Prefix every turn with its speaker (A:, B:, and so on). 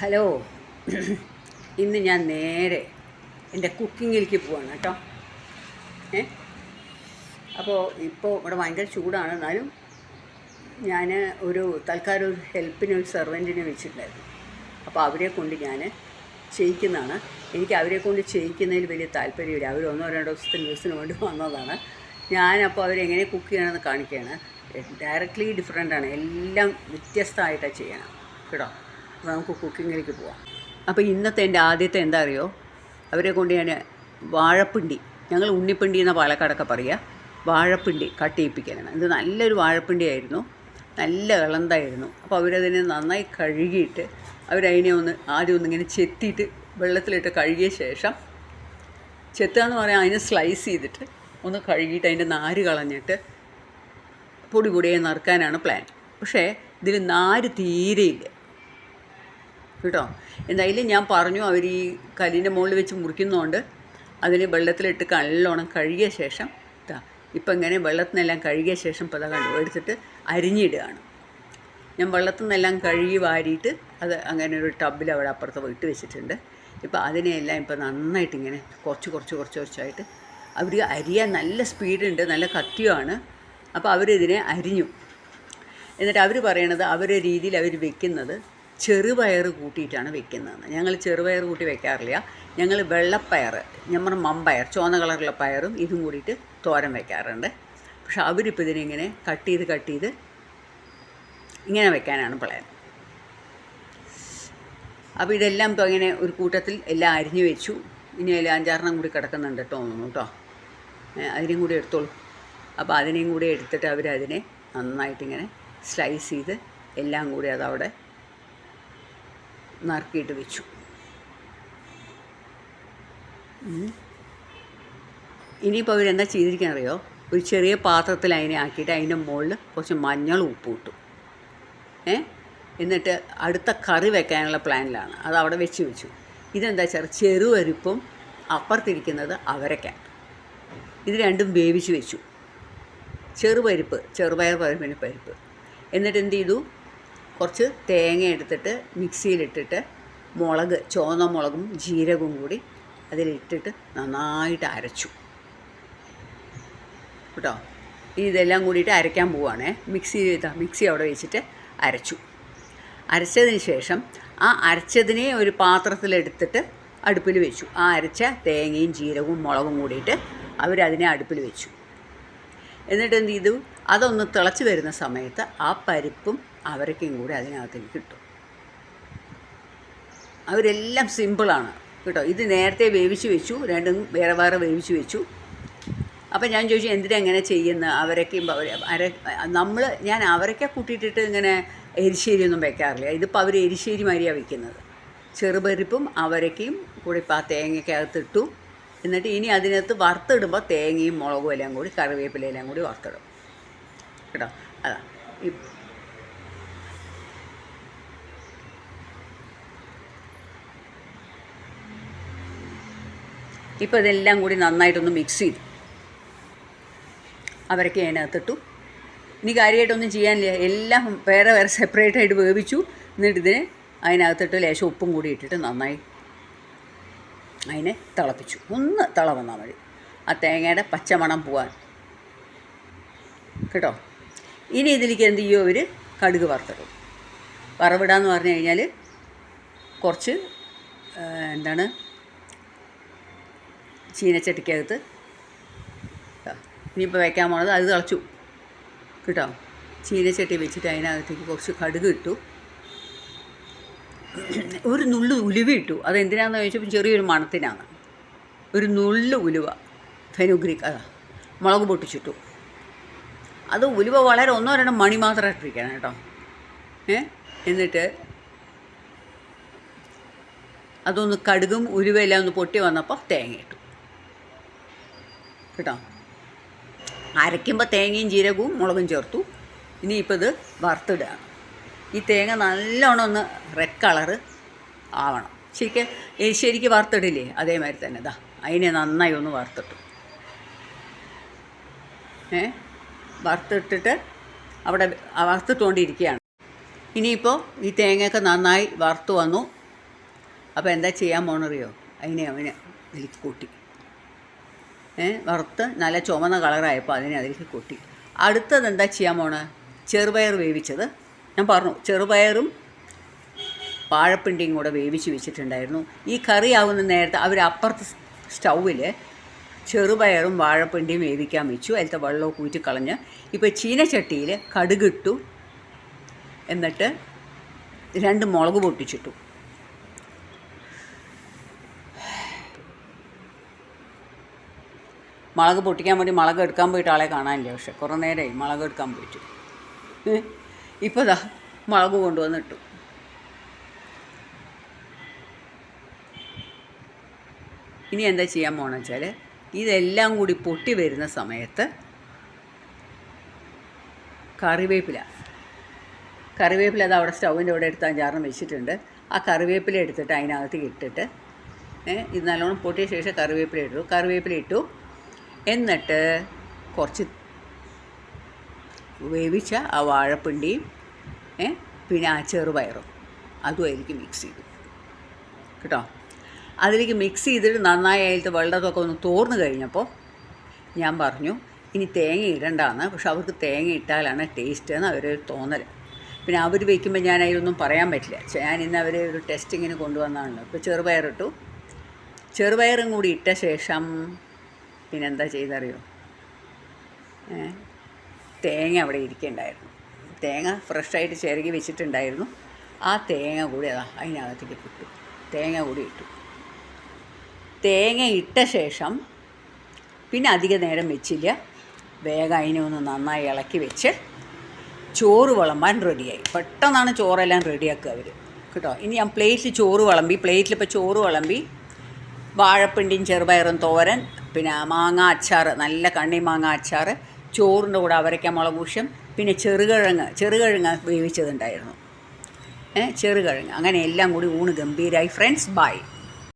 A: Hello. ഇന്ന് ഞാൻ നേരെ എൻ്റെ കുക്കിങ്ങിലേക്ക് പോവാണ് കേട്ടോ. അപ്പോൾ ഇപ്പോൾ ഇവിടെ ഭയങ്കര ചൂടാണ്, എന്നാലും ഞാൻ തൽക്കാലം ഒരു ഹെൽപ്പിന് ഒരു സെർവൻറ്റിനെ വെച്ചിട്ടുണ്ടായിരുന്നു. അപ്പോൾ അവരെ കൊണ്ട് ഞാൻ ചെയ്യിക്കുന്നതാണ്. എനിക്ക് അവരെ കൊണ്ട് ചെയ്യിക്കുന്നതിൽ വലിയ താല്പര്യമില്ല. അവർ 1-2 ദിവസത്തിന് വേണ്ടി വന്നതാണ്. ഞാനപ്പോൾ അവരെങ്ങനെ കുക്ക് ചെയ്യണമെന്ന് കാണിക്കുകയാണ്. ഡയറക്റ്റ്ലി ഡിഫറെൻ്റാണ്, എല്ലാം വ്യത്യസ്തമായിട്ടാണ് ചെയ്യണം കേട്ടോ. അപ്പോൾ നമുക്ക് കുക്കിങ്ങിലേക്ക് പോവാം. അപ്പോൾ ഇന്നത്തെ എൻ്റെ ആദ്യത്തെ എന്താ അറിയോ, അവരെ കൊണ്ട് ഞാൻ വാഴപ്പിണ്ടി, ഞങ്ങൾ ഉണ്ണിപ്പിണ്ടി എന്ന പാലക്കാടൊക്കെ പറയുക, വാഴപ്പിണ്ടി കട്ട് ചെയ്യിപ്പിക്കാനാണ്. ഇത് നല്ലൊരു വാഴപ്പിണ്ടി ആയിരുന്നു, നല്ല ഇളന്തായിരുന്നു. അപ്പോൾ അവരതിനെ നന്നായി കഴുകിയിട്ട് അവരതിനെ ആദ്യം ഒന്നിങ്ങനെ ചെത്തിയിട്ട് വെള്ളത്തിലിട്ട് കഴുകിയ ശേഷം, ചെത്തുക എന്ന് പറയാൻ അതിനെ സ്ലൈസ് ചെയ്തിട്ട് ഒന്ന് കഴുകിയിട്ട് അതിൻ്റെ നാര് കളഞ്ഞിട്ട് പൊടിയെ നറുക്കാനാണ് പ്ലാൻ. പക്ഷേ ഇതിൽ നാര് തീരെയില്ല കേട്ടോ. എന്തായാലും ഞാൻ പറഞ്ഞു, അവർ ഈ കല്ലിൻ്റെ മുകളിൽ വെച്ച് മുറിക്കുന്നതുകൊണ്ട് അതിന് വെള്ളത്തിലിട്ട് നല്ലോണം കഴുകിയ ശേഷം ഇപ്പം ഇങ്ങനെ വെള്ളത്തിൽ നിന്നെല്ലാം കഴുകിയ ശേഷം ഇപ്പോൾ കണ്ടു എടുത്തിട്ട് അരിഞ്ഞിടുകയാണ്. ഞാൻ വെള്ളത്തിൽ നിന്നെല്ലാം കഴുകി വാരിയിട്ട് അത് അങ്ങനെ ഒരു ടബിൽ അവിടെ അപ്പുറത്ത് ഇട്ട് വെച്ചിട്ടുണ്ട്. ഇപ്പോൾ അതിനെയെല്ലാം ഇപ്പോൾ നന്നായിട്ട് ഇങ്ങനെ കുറച്ചായിട്ട് അവർ അരിയാൻ നല്ല സ്പീഡുണ്ട്, നല്ല കത്തിയുമാണ്. അപ്പോൾ അവരിതിനെ അരിഞ്ഞു. എന്നിട്ട് അവർ പറയണത് അവരുടെ രീതിയിൽ അവർ വെക്കുന്നത് ചെറുപയർ കൂട്ടിയിട്ടാണ് വെക്കുന്നതെന്ന്. ഞങ്ങൾ ചെറുപയർ കൂട്ടി വെക്കാറില്ല, ഞങ്ങൾ വെള്ളപ്പയർ, നമ്മുടെ മമ്പയർ, ചുവന്ന കളറുള്ള പയറും ഇതും കൂടിയിട്ട് തോരൻ വെക്കാറുണ്ട്. പക്ഷെ അവരിപ്പോൾ ഇതിനിങ്ങനെ കട്ട് ചെയ്ത് ഇങ്ങനെ വെക്കാനാണ് പ്ലാൻ. അപ്പോൾ ഇതെല്ലാം ഇപ്പോൾ ഇങ്ങനെ ഒരു കൂട്ടത്തിൽ എല്ലാം അരിഞ്ഞു വെച്ചു. ഇനി അതിൽ 5-6 കൂടി കിടക്കുന്നുണ്ട് തോന്നുന്നു കേട്ടോ. അതിനെയും കൂടി എടുത്തോളൂ. അപ്പോൾ അതിനെയും കൂടി എടുത്തിട്ട് അവരതിനെ നന്നായിട്ടിങ്ങനെ സ്ലൈസ് ചെയ്ത് എല്ലാം കൂടി അതവിടെ നറുക്കിയിട്ട് വെച്ചു. ഇനിയിപ്പോൾ അവരെന്താ ചെയ്തിരിക്കാനറിയോ, ഒരു ചെറിയ പാത്രത്തിൽ അതിനെ ആക്കിയിട്ട് അതിൻ്റെ മുകളിൽ കുറച്ച് മഞ്ഞളും ഉപ്പും ഇട്ടു. എന്നിട്ട് അടുത്ത കറി വെക്കാനുള്ള പ്ലാനിലാണ്. അത് അവിടെ വെച്ചു. ഇതെന്താ വെച്ചാൽ ചെറുപരിപ്പും അപ്പുറത്തിരിക്കുന്നത് അവരയ്ക്ക, ഇത് രണ്ടും വേവിച്ച് വെച്ചു. ചെറുപയർ പരിപ്പ്. എന്നിട്ട് എന്ത് ചെയ്തു, കുറച്ച് തേങ്ങ എടുത്തിട്ട് മിക്സിയിലിട്ടിട്ട് ചുവന്ന മുളകും ജീരകവും കൂടി അതിലിട്ടിട്ട് നന്നായിട്ട് അരച്ചു കേട്ടോ. ഇതെല്ലാം കൂടിയിട്ട് അരയ്ക്കാൻ പോവുകയാണേ. മിക്സി അവിടെ വെച്ചിട്ട് അരച്ചതിന് ശേഷം ആ അരച്ചതിനെ ഒരു പാത്രത്തിലെടുത്തിട്ട് അടുപ്പിൽ വെച്ചു. ആ അരച്ച തേങ്ങയും ജീരകവും മുളകും കൂടിയിട്ട് അവരതിനെ അടുപ്പിൽ വെച്ചു. എന്നിട്ട് എന്ത് ചെയ്തു, അതൊന്ന് തിളച്ച് വരുന്ന സമയത്ത് ആ പരിപ്പും അവരയ്ക്കും കൂടി അതിനകത്തേക്ക് കിട്ടും. അവരെല്ലാം സിമ്പിളാണ് കേട്ടോ. ഇത് നേരത്തെ വേവിച്ച് വെച്ചു, രണ്ടും വേറെ വേവിച്ച് വെച്ചു. അപ്പം ഞാൻ ചോദിച്ചു എന്തിനാ എങ്ങനെ ചെയ്യുന്നത്, അവരയ്ക്കും ഞാൻ അവരയ്ക്ക കൂട്ടിയിട്ടിട്ട് ഇങ്ങനെ എരിശ്ശേരിയൊന്നും വെക്കാറില്ല. ഇതിപ്പോൾ അവർ എരിശ്ശേരി മാതിരിയാണ് വെക്കുന്നത്. ചെറുപരിപ്പും അവരയ്ക്കും കൂടി ഇപ്പോൾ ആ തേങ്ങയ്ക്കകത്തിട്ടു. എന്നിട്ട് ഇനി അതിനകത്ത് വറുത്തിടുമ്പോൾ തേങ്ങയും മുളകും എല്ലാം കൂടി കറിവേപ്പിലെല്ലാം കൂടി വറുത്തിടും കേട്ടോ. അതാ ഇപ്പോൾ ഇതെല്ലാം കൂടി നന്നായിട്ടൊന്ന് മിക്സ് ചെയ്തു. അവരൊക്കെ അതിനകത്തിട്ടു. ഇനി കാര്യമായിട്ടൊന്നും ചെയ്യാനില്ല, എല്ലാം വേറെ സെപ്പറേറ്റായിട്ട് വേവിച്ചു. എന്നിട്ട് ഇതിനെ അതിനകത്തിട്ട് ലേശം ഉപ്പും കൂടി ഇട്ടിട്ട് നന്നായി അതിനെ തിളപ്പിച്ചു. ഒന്ന് തിള വന്നാൽ മതി, ആ തേങ്ങയുടെ പച്ചമണം പോവാൻ കേട്ടോ. ഇനി ഇതിലേക്ക് എന്ത് ചെയ്യും, അവർ കടുക് വറുത്തിടും. വറവിടാന്ന് പറഞ്ഞു കഴിഞ്ഞാൽ കുറച്ച് ചീനച്ചട്ടിക്കകത്ത് ഇനിയിപ്പോൾ വെക്കാൻ പോണത് അത് തിളച്ചു കേട്ടോ. ചീനച്ചട്ടി വെച്ചിട്ട് അതിനകത്തേക്ക് കുറച്ച് കടുക് ഇട്ടു, ഒരു നുള്ളു ഉലുവ ഇട്ടു. അതെന്തിനാണെന്ന് ചോദിച്ചപ്പോൾ ചെറിയൊരു മണത്തിനാണ്. ഒരു നുള്ളു ഉലുവ, ഫെനുഗ്രിക്, മുളക് പൊട്ടിച്ചിട്ടു. അത് ഉലുവ വളരെ 1-2 മണി മാത്രം ഇട്ടിരിക്കണം കേട്ടോ. എന്നിട്ട് അതൊന്ന് കടുകും ഉലുവയെല്ലാം ഒന്ന് പൊട്ടി വന്നപ്പോൾ തേങ്ങ ഇട്ടു കേട്ടോ. അരയ്ക്കുമ്പോൾ തേങ്ങയും ജീരകവും മുളകും ചേർത്തു. ഇനിയിപ്പോൾ ഇത് വറുത്തിടുകയാണ്. ഈ തേങ്ങ നല്ലോണം ഒന്ന് റെഡ് കളറ് ആവണം. ശരിക്കും വറുത്തിടില്ലേ, അതേമാതിരി തന്നെ അതിനെ നന്നായി ഒന്ന് വറുത്തിട്ടു. വറുത്തിട്ടിട്ട് അവിടെ വറുത്തിട്ടുകൊണ്ടിരിക്കുകയാണ്. ഇനിയിപ്പോൾ ഈ തേങ്ങയൊക്കെ നന്നായി വറുത്ത് വന്നു. അപ്പോൾ എന്താ ചെയ്യാൻ പോകണറിയോ? അവന് ഇതിലേക്ക് കൂട്ടി വറുത്ത് നല്ല ചുമന്ന കളറായപ്പോൾ അതിലേക്ക് കൂട്ടി. അടുത്തത് എന്താ ചെയ്യാൻ പോണേ? ചെറുപയർ വേവിച്ചത്. ഞാൻ പറഞ്ഞു ചെറുപയറും വാഴപ്പിണ്ടിയും കൂടെ വേവിച്ച് വെച്ചിട്ടുണ്ടായിരുന്നു. ഈ കറി ആവുന്ന നേരത്തെ അവർ അപ്പുറത്ത് സ്റ്റൗവിൽ ചെറുപയറും വാഴപ്പിണ്ടിയും വേവിക്കാൻ വെച്ചു. അതിലത്തെ വെള്ളമൊക്കെ ഊറ്റി കളഞ്ഞ് ഇപ്പോൾ ചീനച്ചട്ടിയിൽ കടുകിട്ടു. എന്നിട്ട് 2 മുളക് പൊട്ടിച്ചിട്ടു. മുളക് പൊട്ടിക്കാൻ വേണ്ടി മുളക് എടുക്കാൻ പോയിട്ട് ആളെ കാണാനില്ല. പക്ഷെ കുറേ നേരമായി മുളക് എടുക്കാൻ പോയിട്ട്. ഇപ്പോൾ ദാ മുളക് കൊണ്ടുവന്നിട്ടു. ഇനി എന്താ ചെയ്യാൻ പോകണമെന്ന് വെച്ചാൽ ഇതെല്ലാം കൂടി പൊട്ടി വരുന്ന സമയത്ത് കറിവേപ്പില അത് അവിടെ സ്റ്റൗവിൻ്റെ അവിടെ എടുത്ത് 5-6 വെച്ചിട്ടുണ്ട്. ആ കറിവേപ്പില എടുത്തിട്ട് അതിനകത്ത് ഇട്ടിട്ട് ഇത് നല്ലോണം പൊട്ടിയ ശേഷം കറിവേപ്പില ഇട്ടു. എന്നിട്ട് കുറച്ച് വേവിച്ച ആ വാഴപ്പിണ്ടിയും പിന്നെ ആ ചെറുപയറും അതും അതിലേക്ക് മിക്സ് ചെയ്തു കേട്ടോ. അതിലേക്ക് മിക്സ് ചെയ്തിട്ട് നന്നായി അതിലത്തെ വെള്ളമൊക്കെ ഒന്ന് തോർന്നു കഴിഞ്ഞപ്പോൾ ഞാൻ പറഞ്ഞു ഇനി തേങ്ങ ഇടണ്ടാന്ന്. പക്ഷെ അവർക്ക് തേങ്ങ ഇട്ടാലാണ് ടേസ്റ്റ് എന്ന് അവരൊരു തോന്നൽ. പിന്നെ അവർ വയ്ക്കുമ്പോൾ ഞാൻ അതിലൊന്നും പറയാൻ പറ്റില്ല. ഞാൻ ഇന്ന് അവരെ ഒരു ടെസ്റ്റിങ്ങിന് കൊണ്ടുവന്നതാണല്ലോ. ഇപ്പോൾ ചെറുപയറിട്ടു. ചെറുപയറും കൂടി ഇട്ട ശേഷം പിന്നെന്താ ചെയ്തറിയോ? തേങ്ങ അവിടെ ഇരിക്കുന്നുണ്ടായിരുന്നു. തേങ്ങ ഫ്രഷായിട്ട് ചിരകി വെച്ചിട്ടുണ്ടായിരുന്നു. ആ തേങ്ങ കൂടി അതിനകത്തേക്ക് ഇട്ടു. തേങ്ങ കൂടി ഇട്ടു. തേങ്ങ ഇട്ട ശേഷം പിന്നെ അധിക നേരം വെച്ചില്ല. വേഗം അതിനെ ഒന്ന് നന്നായി ഇളക്കി വെച്ച് ചോറ് വിളമ്പാൻ റെഡിയായി. പെട്ടെന്നാണ് ചോറെല്ലാം റെഡിയാക്കുക അവർ കേട്ടോ. ഇനി ഞാൻ പ്ലേറ്റിൽ ചോറ് വിളമ്പി. പ്ലേറ്റിലിപ്പോൾ ചോറ് വിളമ്പി വാഴപ്പിണ്ടിയും ചെറുപയറും തോരൻ, പിന്നെ മാങ്ങ അച്ചാർ, നല്ല കണ്ണി മാങ്ങ അച്ചാർ, ചോറിൻ്റെ കൂടെ അവരയ്ക്ക മുളകൂഷ്യം, പിന്നെ ചെറുകിഴങ്ങ് വേവിച്ചതുണ്ടായിരുന്നു. ചെറുകിഴങ്ങ്. അങ്ങനെ എല്ലാം കൂടി ഊണ് ഗംഭീരമായി. Friends bye.